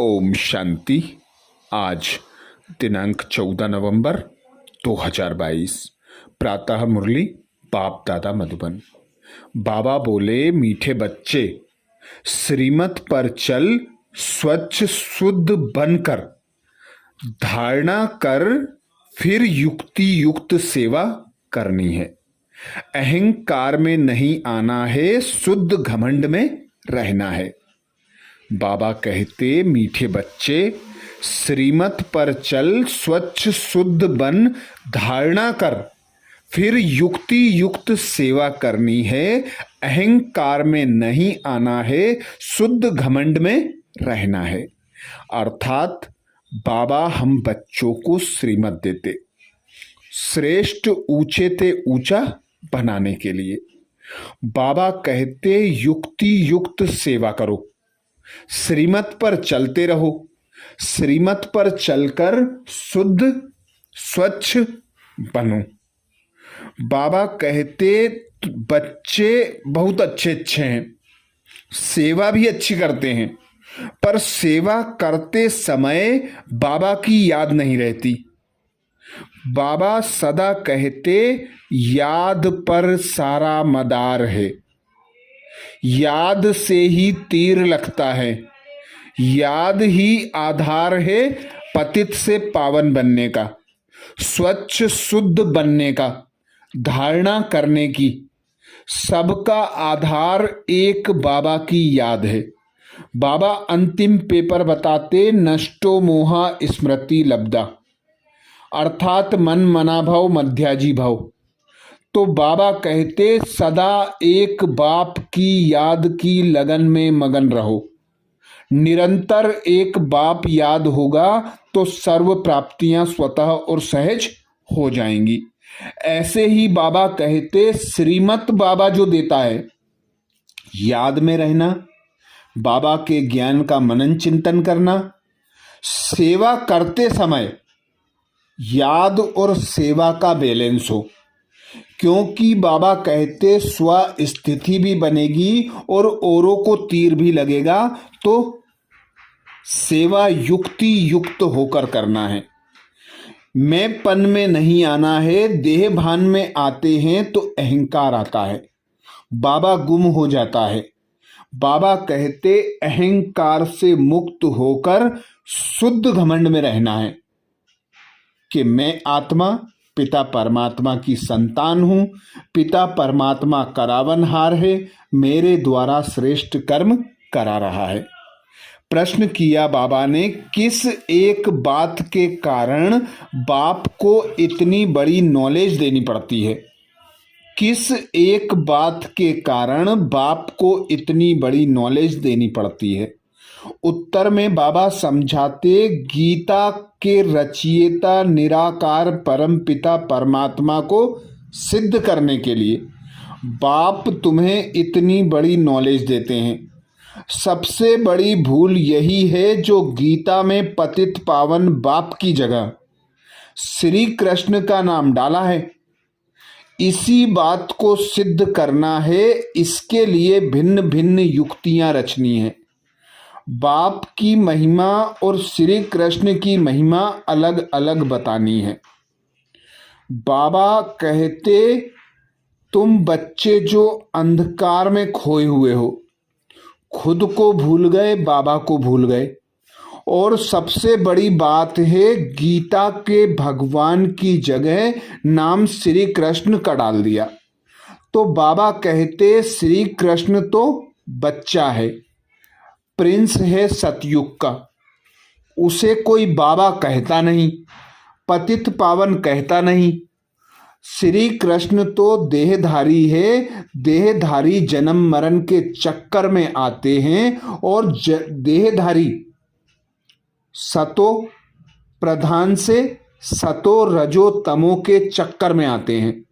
ओम शांति। आज दिनांक 14 नवंबर 2022 प्रातः मुरली बाप दादा मधुबन। बाबा बोले, मीठे बच्चे, श्रीमत पर चल, स्वच्छ शुद्ध बनकर धारणा कर, फिर युक्ति युक्त सेवा करनी है। अहंकार में नहीं आना है, शुद्ध घमंड में रहना है। बाबा कहते, मीठे बच्चे, श्रीमत पर चल, स्वच्छ शुद्ध बन धारणा कर, फिर युक्ति युक्त सेवा करनी है। अहंकार में नहीं आना है, शुद्ध घमंड में रहना है। अर्थात बाबा हम बच्चों को श्रीमत देते श्रेष्ठ ऊंचे ते ऊंचा बनाने के लिए। बाबा कहते, युक्ति युक्त सेवा करो, श्रीमत पर चलते रहो, श्रीमत पर चलकर शुद्ध स्वच्छ बनो। बाबा कहते, बच्चे बहुत अच्छे हैं, सेवा भी अच्छी करते हैं, पर सेवा करते समय बाबा की याद नहीं रहती। बाबा सदा कहते, याद पर सारा मदार है, याद से ही तीर लगता है, याद ही आधार है पतित से पावन बनने का, स्वच्छ शुद्ध बनने का, धारणा करने की। सबका आधार एक बाबा की याद है। बाबा अंतिम पेपर बताते, नष्टो मोहा स्मृति लब्धा, अर्थात मन मना भव मध्याजी भव। तो बाबा कहते, सदा एक बाप की याद की लगन में मगन रहो। निरंतर एक बाप याद होगा तो सर्व प्राप्तियां स्वतः और सहज हो जाएंगी। ऐसे ही बाबा कहते, श्रीमत बाबा जो देता है, याद में रहना, बाबा के ज्ञान का मनन चिंतन करना, सेवा करते समय याद और सेवा का बैलेंस हो। क्योंकि बाबा कहते, स्व स्थिति भी बनेगी और औरों को तीर भी लगेगा, तो सेवा युक्ति युक्त होकर करना है। मैं पन में नहीं आना है। देह भान में आते हैं तो अहंकार आता है, बाबा गुम हो जाता है। बाबा कहते, अहंकार से मुक्त होकर शुद्ध घमंड में रहना है कि मैं आत्मा पिता परमात्मा की संतान हूं, पिता परमात्मा करावनहार है, मेरे द्वारा श्रेष्ठ कर्म करा रहा है। प्रश्न किया बाबा ने, किस एक बात के कारण बाप को इतनी बड़ी नॉलेज देनी पड़ती है? किस एक बात के कारण बाप को इतनी बड़ी नॉलेज देनी पड़ती है? उत्तर में बाबा समझाते, गीता के रचयिता निराकार परम पिता परमात्मा को सिद्ध करने के लिए बाप तुम्हें इतनी बड़ी नॉलेज देते हैं। सबसे बड़ी भूल यही है जो गीता में पतित पावन बाप की जगह श्री कृष्ण का नाम डाला है। इसी बात को सिद्ध करना है, इसके लिए भिन्न भिन्न युक्तियां रचनी है। बाप की महिमा और श्री कृष्ण की महिमा अलग अलग बतानी है। बाबा कहते, तुम बच्चे जो अंधकार में खोए हुए हो, खुद को भूल गए, बाबा को भूल गए। और सबसे बड़ी बात है, गीता के भगवान की जगह नाम श्री कृष्ण का डाल दिया। तो बाबा कहते, श्री कृष्ण तो बच्चा है, प्रिंस है सतयुग का, उसे कोई बाबा कहता नहीं, पतित पावन कहता नहीं। श्री कृष्ण तो देहधारी है, देहधारी जन्म मरण के चक्कर में आते हैं और देहधारी सतो प्रधान से सतो रजो तमो के चक्कर में आते हैं।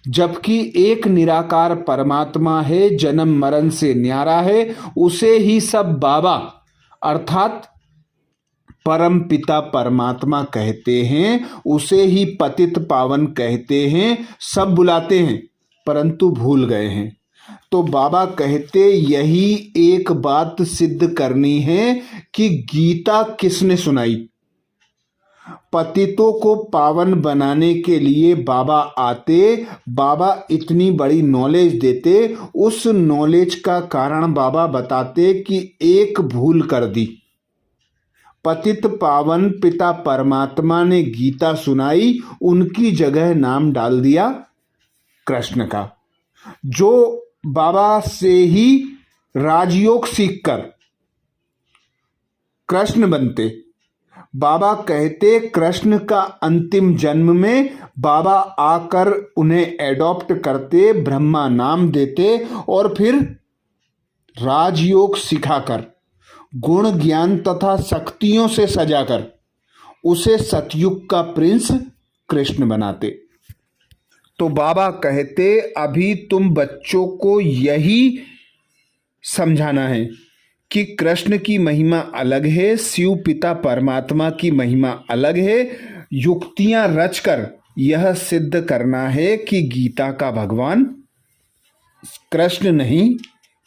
जबकि एक निराकार परमात्मा है, जन्म मरण से न्यारा है, उसे ही सब बाबा अर्थात परम पिता परमात्मा कहते हैं, उसे ही पतित पावन कहते हैं। सब बुलाते हैं परंतु भूल गए हैं। तो बाबा कहते यही एक बात सिद्ध करनी है कि गीता किसने सुनाई। पतितों को पावन बनाने के लिए बाबा आते, बाबा इतनी बड़ी नॉलेज देते, उस नॉलेज का कारण बाबा बताते कि एक भूल कर दी। पतित पावन पिता परमात्मा ने गीता सुनाई, उनकी जगह नाम डाल दिया कृष्ण का। जो बाबा से ही राजयोग सीखकर कृष्ण बनते। बाबा कहते कृष्ण का अंतिम जन्म में बाबा आकर उन्हें एडॉप्ट करते, ब्रह्मा नाम देते और फिर राजयोग सिखाकर गुण ज्ञान तथा शक्तियों से सजाकर उसे सतयुग का प्रिंस कृष्ण बनाते। तो बाबा कहते अभी तुम बच्चों को यही समझाना है कि कृष्ण की महिमा अलग है, शिव पिता परमात्मा की महिमा अलग है। युक्तियां रचकर यह सिद्ध करना है कि गीता का भगवान कृष्ण नहीं,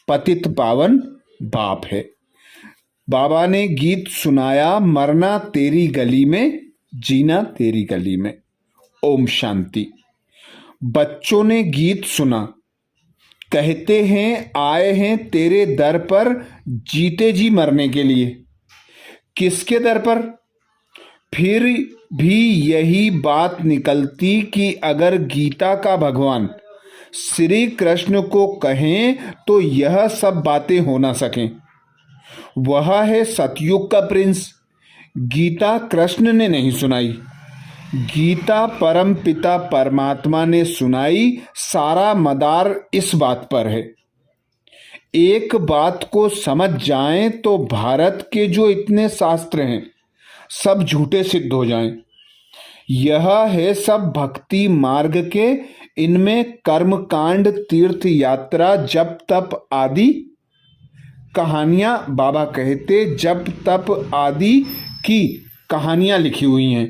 पतित पावन बाप है। बाबा ने गीत सुनाया, मरना तेरी गली में, जीना तेरी गली में। ओम शांति। बच्चों ने गीत सुना, कहते हैं आए हैं तेरे दर पर जीते जी मरने के लिए। किसके दर पर? फिर भी यही बात निकलती कि अगर गीता का भगवान श्री कृष्ण को कहें तो यह सब बातें हो ना सकें। वह है सतयुग का प्रिंस। गीता कृष्ण ने नहीं सुनाई, गीता परम पिता परमात्मा ने सुनाई। सारा मदार इस बात पर है। एक बात को समझ जाएं तो भारत के जो इतने शास्त्र हैं सब झूठे सिद्ध हो जाएं। यह है सब भक्ति मार्ग के। इनमें कर्मकांड, तीर्थ यात्रा, जप तप आदि कहानियां, बाबा कहते जप तप आदि की कहानियां लिखी हुई हैं।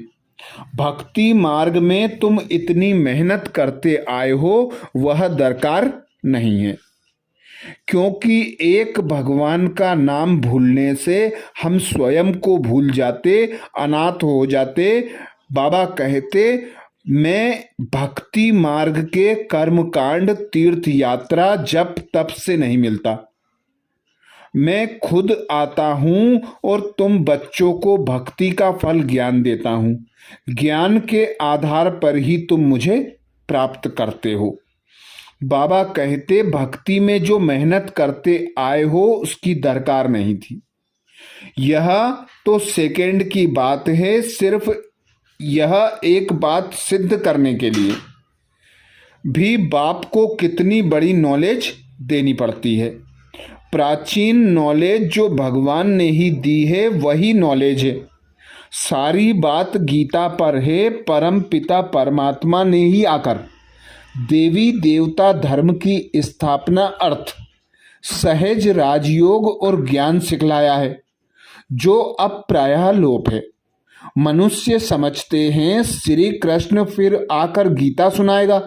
भक्ति मार्ग में तुम इतनी मेहनत करते आए हो, वह दरकार नहीं है। क्योंकि एक भगवान का नाम भूलने से हम स्वयं को भूल जाते, अनाथ हो जाते। बाबा कहते मैं भक्ति मार्ग के कर्मकांड, तीर्थ यात्रा, जप तप से नहीं मिलता। मैं खुद आता हूं और तुम बच्चों को भक्ति का फल ज्ञान देता हूं। ज्ञान के आधार पर ही तुम मुझे प्राप्त करते हो। बाबा कहते भक्ति में जो मेहनत करते आए हो उसकी दरकार नहीं थी। यह तो सेकंड की बात है, सिर्फ यह एक बात सिद्ध करने के लिए भी बाप को कितनी बड़ी नॉलेज देनी पड़ती है। प्राचीन नॉलेज जो भगवान ने ही दी है वही नॉलेज है। सारी बात गीता पर है। परम पिता परमात्मा ने ही आकर देवी देवता धर्म की स्थापना अर्थ सहज राजयोग और ज्ञान सिखलाया है, जो अब प्रायः लोप है। मनुष्य समझते हैं श्री कृष्ण फिर आकर गीता सुनाएगा,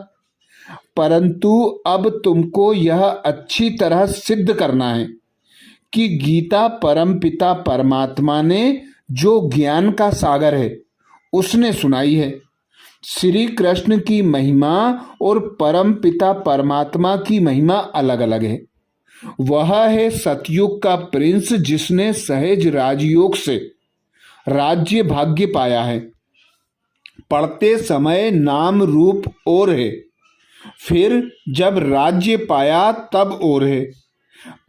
परंतु अब तुमको यह अच्छी तरह सिद्ध करना है कि गीता परम पिता परमात्मा ने जो ज्ञान का सागर है उसने सुनाई है। श्री कृष्ण की महिमा और परम पिता परमात्मा की महिमा अलग अलग है। वह है सतयुग का प्रिंस जिसने सहज राजयोग से राज्य भाग्य पाया है। पढ़ते समय नाम रूप और है, फिर जब राज्य पाया तब और है।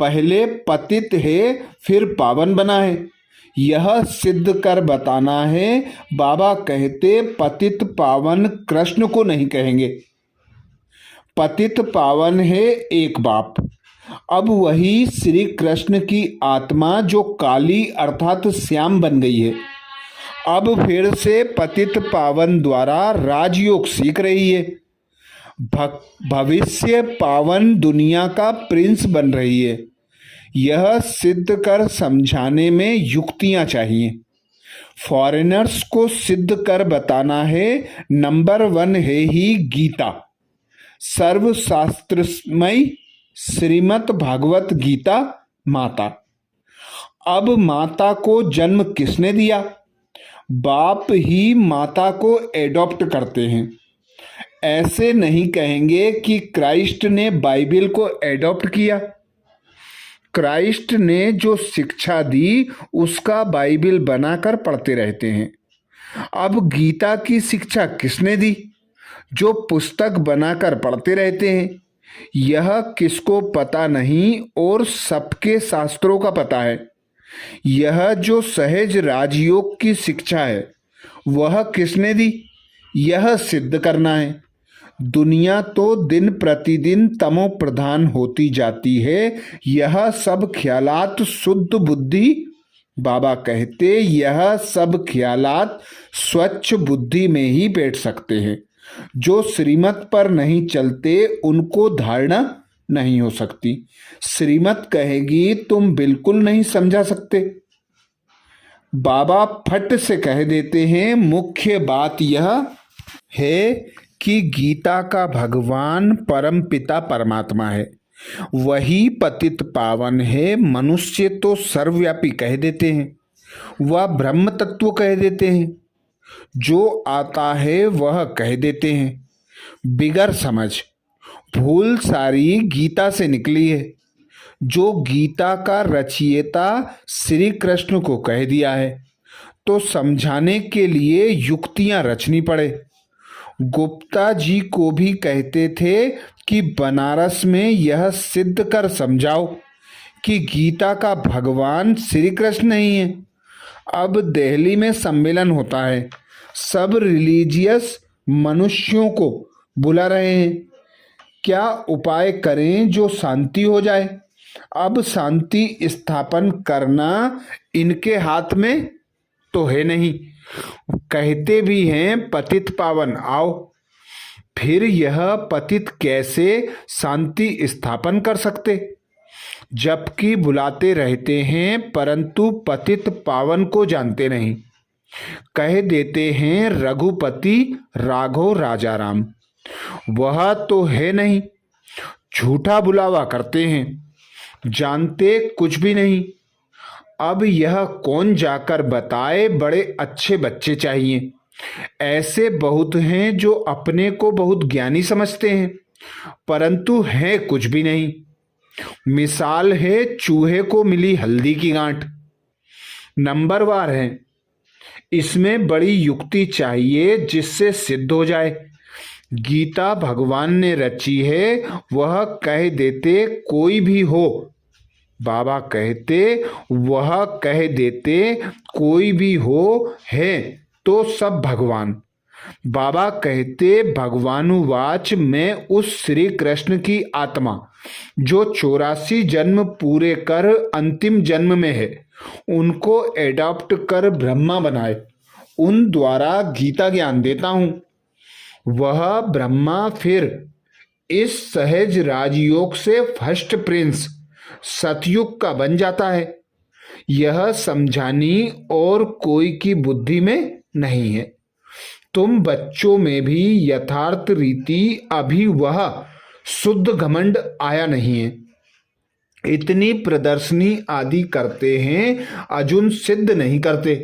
पहले पतित है फिर पावन बना है। यह सिद्ध कर बताना है। बाबा कहते पतित पावन कृष्ण को नहीं कहेंगे। पतित पावन है एक बाप। अब वही श्री कृष्ण की आत्मा जो काली अर्थात श्याम बन गई है, अब फिर से पतित पावन द्वारा राजयोग सीख रही है। भविष्य पावन दुनिया का प्रिंस बन रही है। यह सिद्ध कर समझाने में युक्तियां चाहिए। फॉरेनर्स को सिद्ध कर बताना है। नंबर 1 है ही गीता, सर्वशास्त्रमय श्रीमद् भागवत गीता माता। अब माता को जन्म किसने दिया? बाप ही माता को एडॉप्ट करते हैं। ऐसे नहीं कहेंगे कि क्राइस्ट ने बाइबल को एडॉप्ट किया। क्राइस्ट ने जो शिक्षा दी उसका बाइबल बनाकर पढ़ते रहते हैं। अब गीता की शिक्षा किसने दी? जो पुस्तक बनाकर पढ़ते रहते हैं। यह किसको पता नहीं और सबके शास्त्रों का पता है। यह जो सहज राजयोग की शिक्षा है वह किसने दी? यह सिद्ध करना है। दुनिया तो दिन प्रतिदिन तमो प्रधान होती जाती है। यह सब ख्यालात शुद्ध बुद्धि, बाबा कहते यह सब ख्यालात स्वच्छ बुद्धि में ही बैठ सकते हैं। जो श्रीमत पर नहीं चलते उनको धारणा नहीं हो सकती। श्रीमत कहेगी तुम बिल्कुल नहीं समझा सकते। बाबा फट से कह देते हैं मुख्य बात यह है कि गीता का भगवान परम पिता परमात्मा है, वही पतित पावन है। मनुष्य तो सर्वव्यापी कह देते हैं, वह ब्रह्म तत्व कह देते हैं। जो आता है वह कह देते हैं। बिगर समझ भूल सारी गीता से निकली है। जो गीता का रचयिता श्री कृष्ण को कह दिया है तो समझाने के लिए युक्तियां रचनी पड़े। गुप्ता जी को भी कहते थे कि बनारस में यह सिद्ध कर समझाओ कि गीता का भगवान श्री कृष्ण नहीं है। अब दिल्ली में सम्मेलन होता है, सब रिलीजियस मनुष्यों को बुला रहे हैं। क्या उपाय करें जो शांति हो जाए? अब शांति स्थापन करना इनके हाथ में तो है नहीं। कहते भी हैं पतित पावन आओ। फिर यह पतित कैसे शांति स्थापन कर सकते? जबकि बुलाते रहते हैं परंतु पतित पावन को जानते नहीं। कह देते हैं रघुपति राघव राजाराम, वह तो है नहीं। झूठा बुलावा करते हैं, जानते कुछ भी नहीं। अब यह कौन जाकर बताए? बड़े अच्छे बच्चे चाहिए। ऐसे बहुत हैं जो अपने को बहुत ज्ञानी समझते हैं परंतु है कुछ भी नहीं। मिसाल है चूहे को मिली हल्दी की गांठ। नंबरवार है। इसमें बड़ी युक्ति चाहिए जिससे सिद्ध हो जाए। गीता भगवान ने रची है, वह कह देते कोई भी हो। बाबा कहते वह कह देते कोई भी हो है तो सब भगवान। बाबा कहते भगवानुवाच मैं उस श्री कृष्ण की आत्मा जो 84 जन्म पूरे कर अंतिम जन्म में है उनको एडॉप्ट कर ब्रह्मा बनाए, उन द्वारा गीता ज्ञान देता हूं। वह ब्रह्मा फिर इस सहज राजयोग से फर्स्ट प्रिंस सतयुग का बन जाता है। यह समझानी और कोई की बुद्धि में नहीं है। तुम बच्चों में भी यथार्थ रीति अभी वह शुद्ध घमंड आया नहीं है। इतनी प्रदर्शनी आदि करते हैं, अजुन सिद्ध नहीं करते।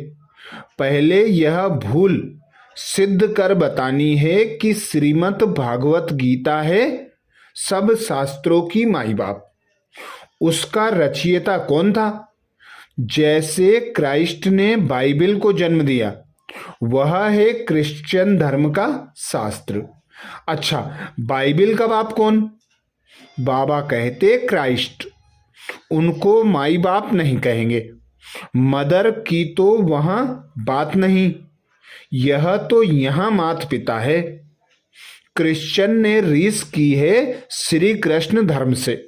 पहले यह भूल सिद्ध कर बतानी है कि श्रीमद् भागवत गीता है सब शास्त्रों की माई बाप। उसका रचयिता कौन था? जैसे क्राइस्ट ने बाइबल को जन्म दिया, वह है क्रिश्चियन धर्म का शास्त्र। अच्छा, बाइबल का बाप कौन? बाबा कहते क्राइस्ट। उनको माई बाप नहीं कहेंगे। मदर की तो वहां बात नहीं, यह तो यहां माता पिता है। क्रिश्चियन ने रीस की है श्री कृष्ण धर्म से,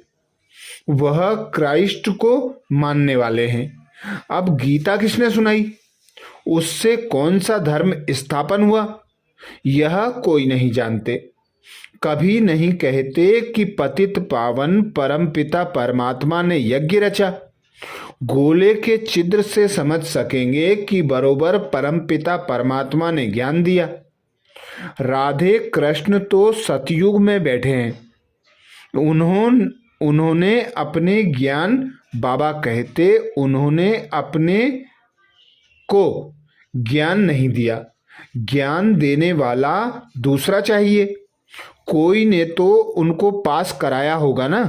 वह क्राइस्ट को मानने वाले हैं। अब गीता किसने सुनाई? उससे कौन सा धर्म स्थापन हुआ? यह कोई नहीं जानते। कभी नहीं कहते कि पतित पावन परमपिता परमात्मा ने यज्ञ रचा। गोले के छिद्र से समझ सकेंगे कि बरोबर परमपिता परमात्मा ने ज्ञान दिया। राधे कृष्ण तो सतयुग में बैठे हैं। उन्होंने अपने ज्ञान बाबा कहते उन्होंने अपने को ज्ञान नहीं दिया, ज्ञान देने वाला दूसरा चाहिए। कोई ने तो उनको पास कराया होगा ना।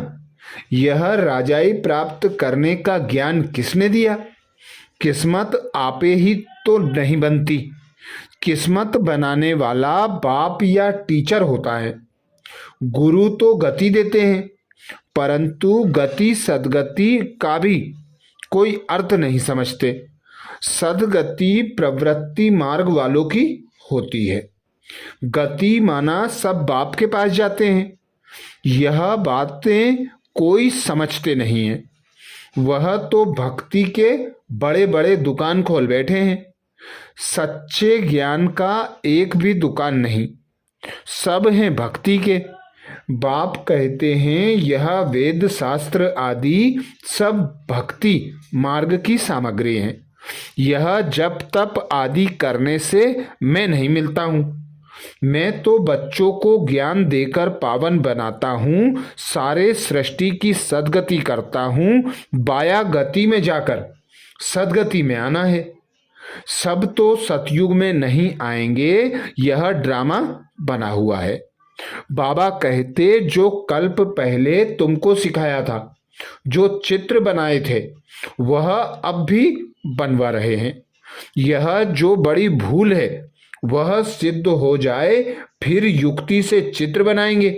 यह राजाई प्राप्त करने का ज्ञान किसने दिया? किस्मत आपे ही तो नहीं बनती, किस्मत बनाने वाला बाप या टीचर होता है। गुरु तो गति देते हैं, परंतु गति सदगति का भी कोई अर्थ नहीं समझते। सदगति प्रवृत्ति मार्ग वालों की होती है। गति माना सब बाप के पास जाते हैं। यह बातें कोई समझते नहीं है। वह तो भक्ति के बड़े बड़े दुकान खोल बैठे हैं। सच्चे ज्ञान का एक भी दुकान नहीं, सब हैं भक्ति के। बाप कहते हैं यह वेद शास्त्र आदि सब भक्ति मार्ग की सामग्री हैं। यह जप तप आदि करने से मैं नहीं मिलता हूँ। मैं तो बच्चों को ज्ञान देकर पावन बनाता हूँ, सारे सृष्टि की सदगति करता हूँ। बाया गति में जाकर सदगति में आना है। सब तो सतयुग में नहीं आएंगे, यह ड्रामा बना हुआ है। बाबा कहते जो कल्प पहले तुमको सिखाया था, जो चित्र बनाए थे, वह अब भी बनवा रहे हैं। यह जो बड़ी भूल है वह सिद्ध हो जाए, फिर युक्ति से चित्र बनाएंगे।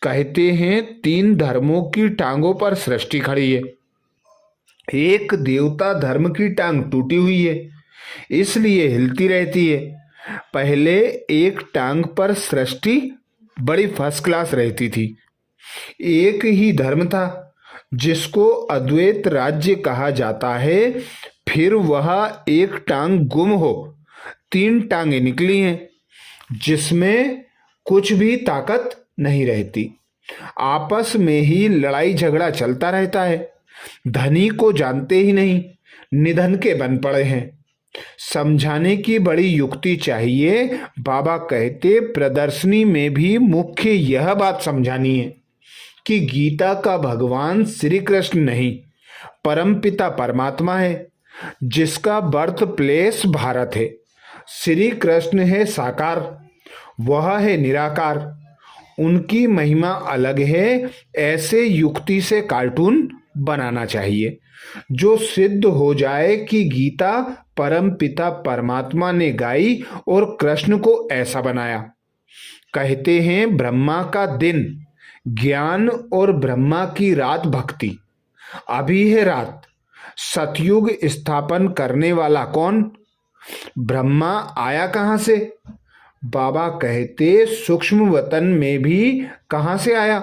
कहते हैं 3 धर्मों की टांगों पर सृष्टि खड़ी है। एक देवता धर्म की टांग टूटी हुई है, इसलिए हिलती रहती है। पहले एक टांग पर सृष्टि बड़ी फर्स्ट क्लास रहती थी। एक ही धर्म था जिसको अद्वैत राज्य कहा जाता है। फिर वह एक टांग गुम हो 3 टांगें निकली हैं, जिसमें कुछ भी ताकत नहीं रहती। आपस में ही लड़ाई झगड़ा चलता रहता है। धनी को जानते ही नहीं, निधन के बन पड़े हैं। समझाने की बड़ी युक्ति चाहिए। बाबा कहते प्रदर्शनी में भी मुख्य यह बात समझानी है कि गीता का भगवान श्री कृष्ण नहीं, परमपिता परमात्मा है, जिसका बर्थ प्लेस भारत है। श्री कृष्ण है साकार, वह है निराकार, उनकी महिमा अलग है। ऐसे युक्ति से कार्टून बनाना चाहिए जो सिद्ध हो जाए कि गीता परम पिता परमात्मा ने गाई और कृष्ण को ऐसा बनाया। कहते हैं ब्रह्मा का दिन ज्ञान और ब्रह्मा की रात भक्ति। अभी है रात। सतयुग स्थापन करने वाला कौन? ब्रह्मा आया कहाँ से? बाबा कहते सूक्ष्म वतन में भी कहाँ से आया?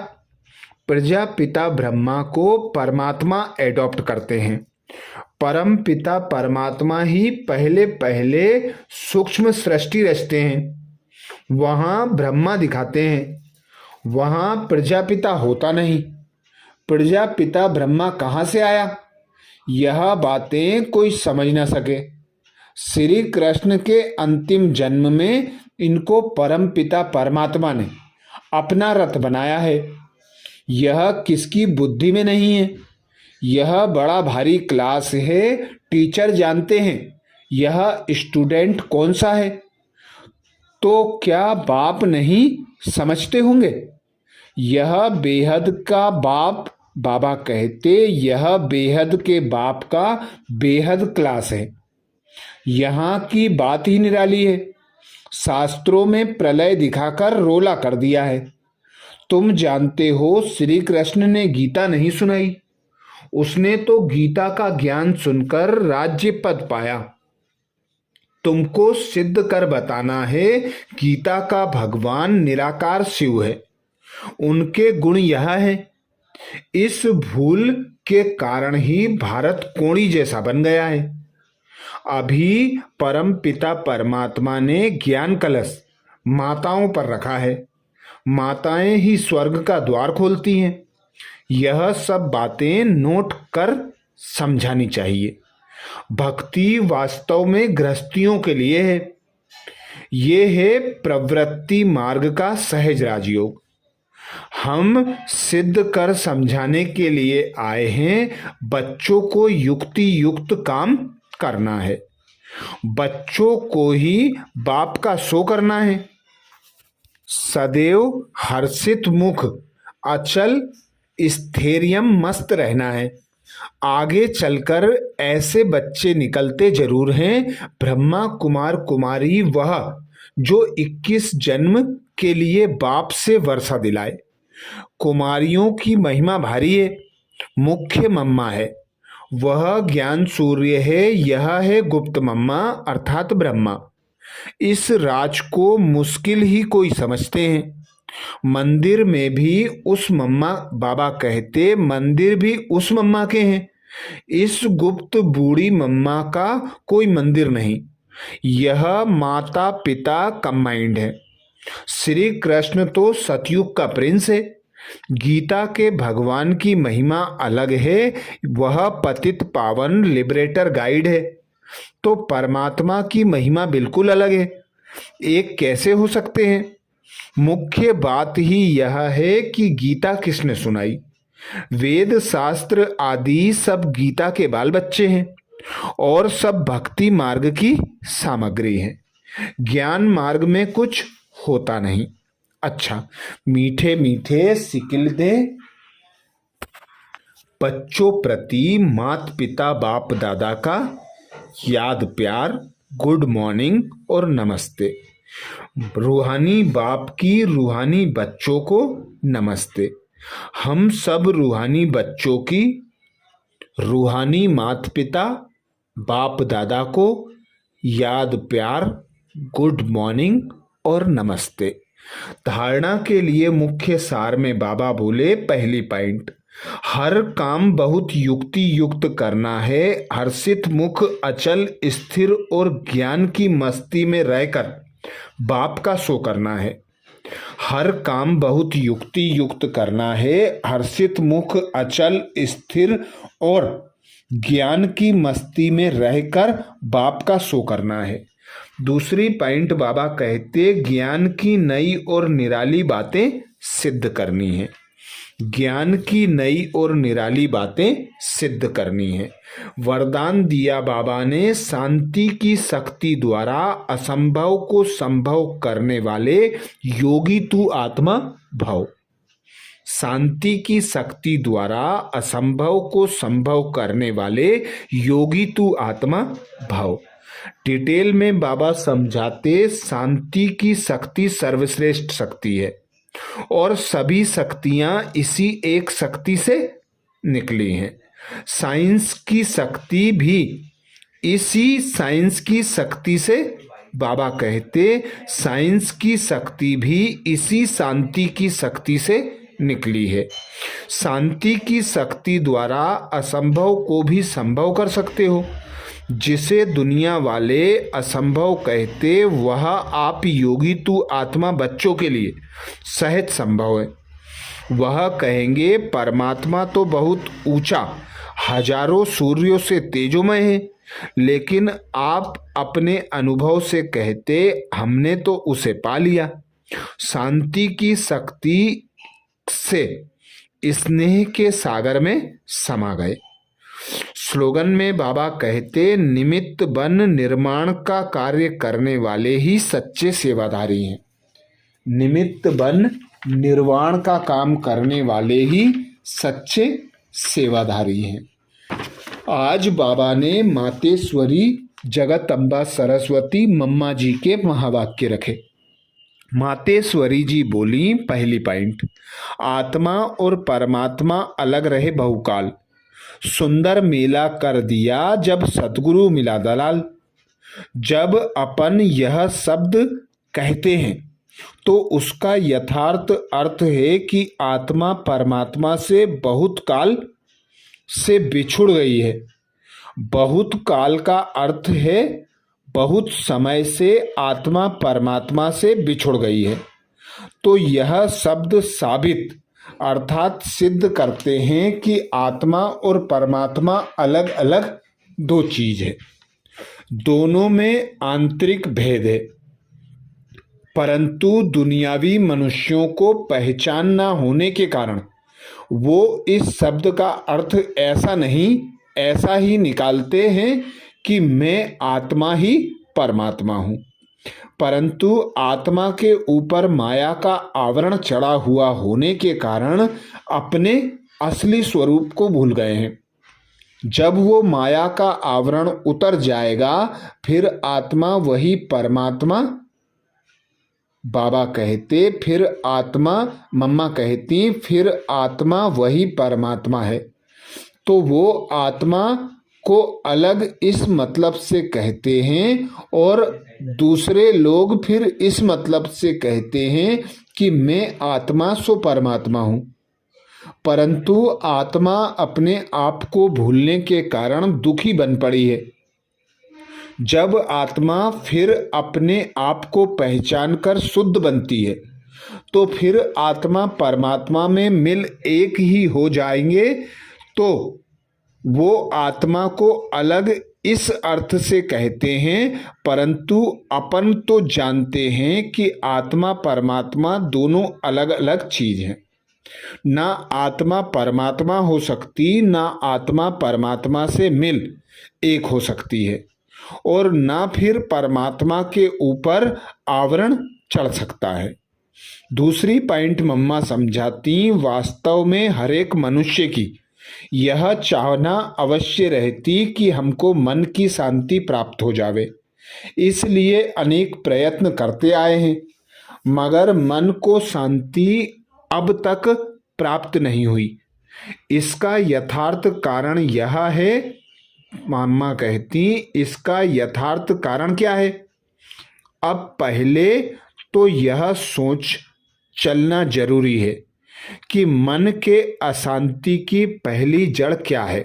प्रजापिता ब्रह्मा को परमात्मा एडॉप्ट करते हैं। परम पिता परमात्मा ही पहले पहले सूक्ष्म सृष्टि रचते हैं, वहाँ ब्रह्मा दिखाते हैं। वहाँ प्रजापिता होता नहीं। प्रजापिता ब्रह्मा कहाँ से आया? यह बातें कोई समझ न सके। श्री कृष्ण के अंतिम जन्म में इनको परम पिता परमात्मा ने अपना रथ बनाया है। यह किसकी बुद्धि में नहीं है। यह बड़ा भारी क्लास है। टीचर जानते हैं यह स्टूडेंट कौन सा है, तो क्या बाप नहीं समझते होंगे? यह बेहद का बाप, बाबा कहते यह बेहद के बाप का बेहद क्लास है। यहाँ की बात ही निराली है। शास्त्रों में प्रलय दिखाकर रोला कर दिया है। तुम जानते हो श्री कृष्ण ने गीता नहीं सुनाई, उसने तो गीता का ज्ञान सुनकर राज्य पद पाया। तुमको सिद्ध कर बताना है गीता का भगवान निराकार शिव है, उनके गुण यह है। इस भूल के कारण ही भारत कोड़ी जैसा बन गया है। अभी परम पिता परमात्मा ने ज्ञान कलश माताओं पर रखा है। माताएं ही स्वर्ग का द्वार खोलती हैं। यह सब बातें नोट कर समझानी चाहिए। भक्ति वास्तव में गृहस्थियों के लिए है। ये है प्रवृत्ति मार्ग का सहज राजयोग। हम सिद्ध कर समझाने के लिए आए हैं। बच्चों को युक्ति युक्त काम करना है। बच्चों को ही बाप का शो करना है। सदैव हर्षित मुख, अचल स्थैर्यम मस्त रहना है। आगे चलकर ऐसे बच्चे निकलते जरूर हैं, ब्रह्मा कुमार कुमारी, वह जो 21 जन्म के लिए बाप से वर्षा दिलाए। कुमारियों की महिमा भारी है। मुख्य मम्मा है, वह ज्ञान सूर्य है। यह है गुप्त मम्मा अर्थात ब्रह्मा। इस राज को मुश्किल ही कोई समझते हैं। मंदिर में भी उस मम्मा, बाबा कहते मंदिर भी उस मम्मा के हैं। इस गुप्त बूढ़ी मम्मा का कोई मंदिर नहीं। यह माता पिता कंबाइंड है। श्री कृष्ण तो सतयुग का प्रिंस है। गीता के भगवान की महिमा अलग है, वह पतित पावन लिबरेटर गाइड है। तो परमात्मा की महिमा बिल्कुल अलग है। एक कैसे हो सकते हैं? मुख्य बात ही यह है कि गीता किसने सुनाई। वेद शास्त्र आदि सब गीता के बाल बच्चे हैं और सब भक्ति मार्ग की सामग्री है। ज्ञान मार्ग में कुछ होता नहीं। अच्छा, मीठे मीठे सिकिल दे बच्चों प्रति माता पिता बाप दादा का याद प्यार, गुड मॉर्निंग और नमस्ते। रूहानी बाप की रूहानी बच्चों को नमस्ते। हम सब रूहानी बच्चों की रूहानी माता पिता बाप दादा को याद प्यार, गुड मॉर्निंग और नमस्ते। धारणा के लिए मुख्य सार में बाबा बोले, पहली पॉइंट, हर काम बहुत युक्ति युक्त करना है। हर्षित मुख, अचल स्थिर और ज्ञान की मस्ती में रहकर बाप का शो करना है। हर काम बहुत युक्ति युक्त करना है। हर्षित मुख, अचल स्थिर और ज्ञान की मस्ती में रहकर बाप का शो करना है। दूसरी पॉइंट बाबा कहते, ज्ञान की नई और निराली बातें सिद्ध करनी है। ज्ञान की नई और निराली बातें सिद्ध करनी है। वरदान दिया बाबा ने, शांति की शक्ति द्वारा असंभव को संभव करने वाले योगी तू आत्मा भव। शांति की शक्ति द्वारा असंभव को संभव करने वाले योगी तू आत्मा भव। डिटेल में बाबा समझाते, शांति की शक्ति सर्वश्रेष्ठ शक्ति है और सभी शक्तियां इसी एक शक्ति से निकली हैं। साइंस की शक्ति भी इसी साइंस की शक्ति से, बाबा कहते साइंस की शक्ति भी इसी शांति की शक्ति से निकली है। शांति की शक्ति द्वारा असंभव को भी संभव कर सकते हो। जिसे दुनिया वाले असंभव कहते, वह आप योगी तू आत्मा बच्चों के लिए सहज संभव है। वह कहेंगे परमात्मा तो बहुत ऊंचा, हजारों सूर्यों से तेजोमय है, लेकिन आप अपने अनुभव से कहते हमने तो उसे पा लिया। शांति की शक्ति से स्नेह के सागर में समा गए। स्लोगन में बाबा कहते, निमित्त बन निर्माण का कार्य करने वाले ही सच्चे सेवाधारी हैं। निमित्त बन निर्वाण का काम करने वाले ही सच्चे सेवाधारी हैं। आज बाबा ने मातेश्वरी जगत अम्बा सरस्वती मम्मा जी के महावाक्य रखे। मातेश्वरी जी बोली, पहली पॉइंट, आत्मा और परमात्मा अलग रहे बहुकाल। सुंदर मेला कर दिया जब सतगुरु मिला दलाल। जब अपन यह शब्द कहते हैं तो उसका यथार्थ अर्थ है कि आत्मा परमात्मा से बहुत काल से बिछुड़ गई है। बहुत काल का अर्थ है बहुत समय से आत्मा परमात्मा से बिछुड़ गई है। तो यह शब्द साबित अर्थात सिद्ध करते हैं कि आत्मा और परमात्मा अलग अलग दो चीज है। दोनों में आंतरिक भेद है। परंतु दुनियावी मनुष्यों को पहचान न होने के कारण वो इस शब्द का अर्थ ऐसा ही निकालते हैं कि मैं आत्मा ही परमात्मा हूँ। परंतु आत्मा के ऊपर माया का आवरण चढ़ा हुआ होने के कारण अपने असली स्वरूप को भूल गए हैं। जब वो माया का आवरण उतर जाएगा फिर आत्मा वही परमात्मा, बाबा कहते, फिर आत्मा, मम्मा कहती, फिर आत्मा वही परमात्मा है। तो वो आत्मा को अलग इस मतलब से कहते हैं और दूसरे लोग फिर इस मतलब से कहते हैं कि मैं आत्मा सो परमात्मा हूँ। परंतु आत्मा अपने आप को भूलने के कारण दुखी बन पड़ी है। जब आत्मा फिर अपने आप को पहचान कर शुद्ध बनती है तो फिर आत्मा परमात्मा में मिल एक ही हो जाएंगे। तो वो आत्मा को अलग इस अर्थ से कहते हैं, परंतु अपन तो जानते हैं कि आत्मा परमात्मा दोनों अलग अलग चीज हैं। ना आत्मा परमात्मा हो सकती, ना आत्मा परमात्मा से मिल एक हो सकती है, और ना फिर परमात्मा के ऊपर आवरण चढ़ सकता है। दूसरी पॉइंट मम्मा समझाती, वास्तव में हर एक मनुष्य की यह चाहना अवश्य रहती कि हमको मन की शांति प्राप्त हो जावे, इसलिए अनेक प्रयत्न करते आए हैं, मगर मन को शांति अब तक प्राप्त नहीं हुई। इसका यथार्थ कारण यह है, मम्मा कहती, इसका यथार्थ कारण क्या है? अब पहले तो यह सोच चलना जरूरी है कि मन के अशांति की पहली जड़ क्या है।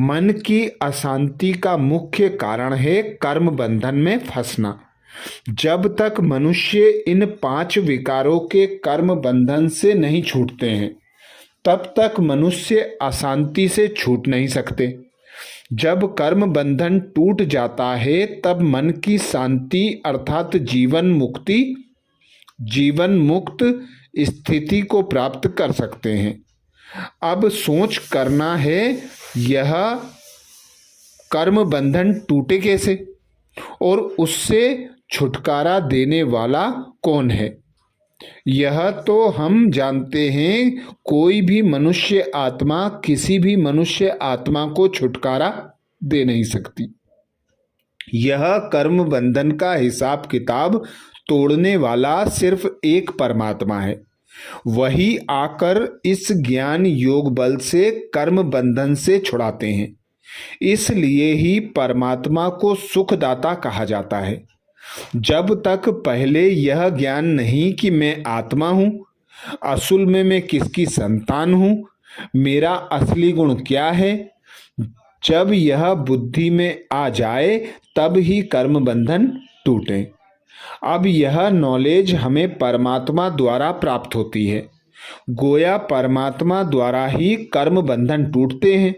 मन की अशांति का मुख्य कारण है कर्म बंधन में फंसना। जब तक मनुष्य इन 5 विकारों के कर्म बंधन से नहीं छूटते हैं तब तक मनुष्य अशांति से छूट नहीं सकते। जब कर्म बंधन टूट जाता है तब मन की शांति अर्थात जीवन मुक्त स्थिति को प्राप्त कर सकते हैं। अब सोच करना है, यह कर्म बंधन टूटे कैसे और उससे छुटकारा देने वाला कौन है? यह तो हम जानते हैं, कोई भी मनुष्य आत्मा किसी भी मनुष्य आत्मा को छुटकारा दे नहीं सकती। यह कर्म बंधन का हिसाब किताब तोड़ने वाला सिर्फ एक परमात्मा है। वही आकर इस ज्ञान योग बल से कर्म बंधन से छुड़ाते हैं। इसलिए ही परमात्मा को सुखदाता कहा जाता है। जब तक पहले यह ज्ञान नहीं कि मैं आत्मा हूँ, असल में मैं किसकी संतान हूँ, मेरा असली गुण क्या है, जब यह बुद्धि में आ जाए तब ही कर्म बंधन टूटे। अब यह नॉलेज हमें परमात्मा द्वारा प्राप्त होती है। गोया परमात्मा द्वारा ही कर्म बंधन टूटते हैं।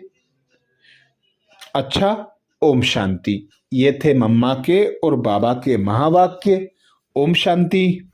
अच्छा, ओम शांति। ये थे मम्मा के और बाबा के महावाक्य। ओम शांति।